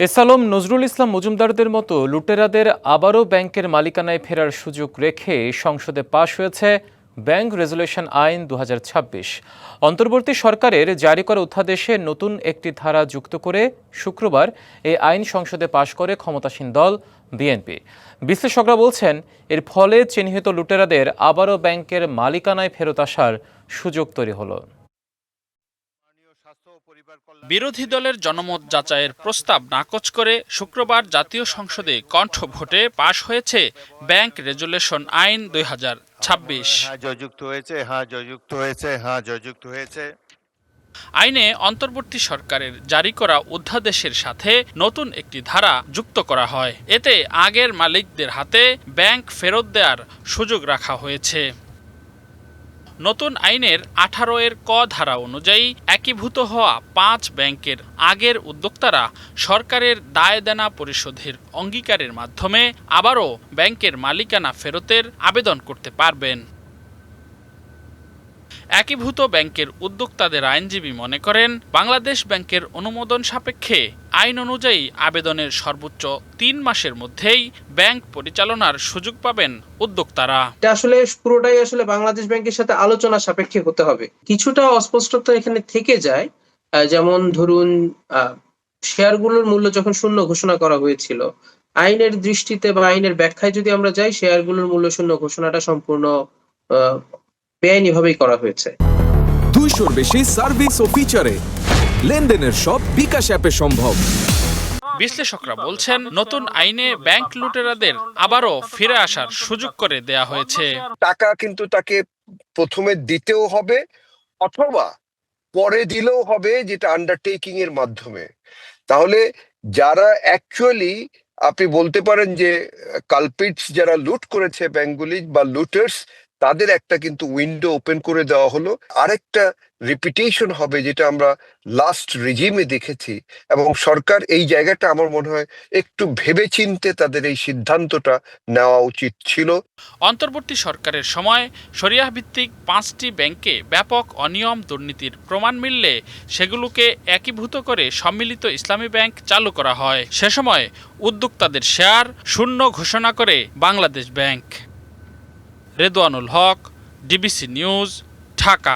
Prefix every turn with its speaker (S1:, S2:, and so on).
S1: এসালম নজরুল ইসলাম মজুমদারদের মতো লুটেরাদের আবারও ব্যাংকের মালিকানায় ফেরার সুযোগ রেখে সংসদে পাশ হয়েছে ব্যাংক রেজুলেশন আইন ২০২৬। অন্তর্বর্তী সরকারের জারি করা অধ্যাদেশে নতুন একটি ধারা যুক্ত করে শুক্রবার এই আইন সংসদে পাশ করে ক্ষমতাসীন দল বিএনপি। বিশ্লেষকরা বলছেন, এর ফলে চিহ্নিত লুটেরাদের আবারও ব্যাংকের মালিকানায় ফেরত আসার সুযোগ তৈরি হলো।
S2: বিরোধী দলের জনমত যাচাইয়ের প্রস্তাব নাকচ করে শুক্রবার জাতীয় সংসদে কণ্ঠ ভোটে পাশ হয়েছে ব্যাংক রেজুলেশন আইন ২০২৬। আইনে অন্তর্বর্তী সরকারের জারি করা অধ্যাদেশের সাথে নতুন একটি ধারা যুক্ত করা হয়। এতে আগের মালিকদের হাতে ব্যাংক ফেরত দেওয়ার সুযোগ রাখা হয়েছে। নতুন আইনের ১৮ ক ধারা অনুযায়ী একীভূত হওয়া ৫ ব্যাংকের আগের উদ্যোক্তারা সরকারের দায় দেনা পরিশোধের অঙ্গীকারের মাধ্যমে আবারও ব্যাংকের মালিকানা ফেরতের আবেদন করতে পারবেন। একীভূত ব্যাংকের উদ্যোক্তাদের আইনজীবী মনে করেন, বাংলাদেশ ব্যাংকের অনুমোদন সাপেক্ষে আইন অনুযায়ী আবেদনের সর্বোচ্চ ৩ মাসের মধ্যেই ব্যাংক পরিচালনার সুযোগ পাবেন উদ্যোক্তারা।
S3: এটা পুরোটাই বাংলাদেশ ব্যাংকের সাথে আলোচনা সাপেক্ষে হতে হবে। কিছুটা অস্পষ্টতা এখানে থেকে যায়, যেমন ধরুন শেয়ারগুলোর মূল্য যখন শূন্য ঘোষণা করা হয়েছিল, আইনের দৃষ্টিতে বা আইনের ব্যাখ্যায় যদি আমরা যাই, শেয়ারগুলোর মূল্য শূন্য ঘোষণাটা সম্পূর্ণ বেআইনিভাবেই করা হয়েছে।
S4: 200-র বেশি সার্ভিস ও ফিচারে লেনদেনের সব বিকাশ অ্যাপে সম্ভব।
S2: বিশ্লেষকরা বলছেন, নতুন আইনে ব্যাংক লুটেরাদের আবারও ফিরে আসার সুযোগ করে দেয়া হয়েছে।
S5: টাকা কিন্তু তাকে প্রথমে দিতেও হবে অথবা পরে দিলেও হবে, যেটা আন্ডারটেকিং এর মাধ্যমে। তাহলে যারা অ্যাকচুয়ালি আপনি বলতে পারেন যে কালপিটস, যারা লুট করেছে ব্যাংকগুলি বা লুটার্স, তাদের একটা কিন্তু উইন্ডো ওপেন করে দেওয়া হলো। আরেকটা রিপিটেশন হবে, যেটা আমরা লাস্ট রেজিমে দেখেছি। এবং সরকার এই জায়গাটা আমার মনে হয় একটু ভেবেচিন্তে তাদের এই সিদ্ধান্তটা নেওয়া উচিত ছিল।
S2: অন্তর্বর্তী সরকারের সময় শরিয়াহ ভিত্তিক ৫টি ব্যাংকে ব্যাপক অনিয়ম দুর্নীতির প্রমাণ মিললে সেগুলোকে একীভূত করে সম্মিলিত ইসলামী ব্যাংক চালু করা হয়। সে সময় উদ্যোক্তাদের শেয়ার শূন্য ঘোষণা করে বাংলাদেশ ব্যাংক। রেদওয়ানুল হক, ডিবিসি নিউজ, ঢাকা।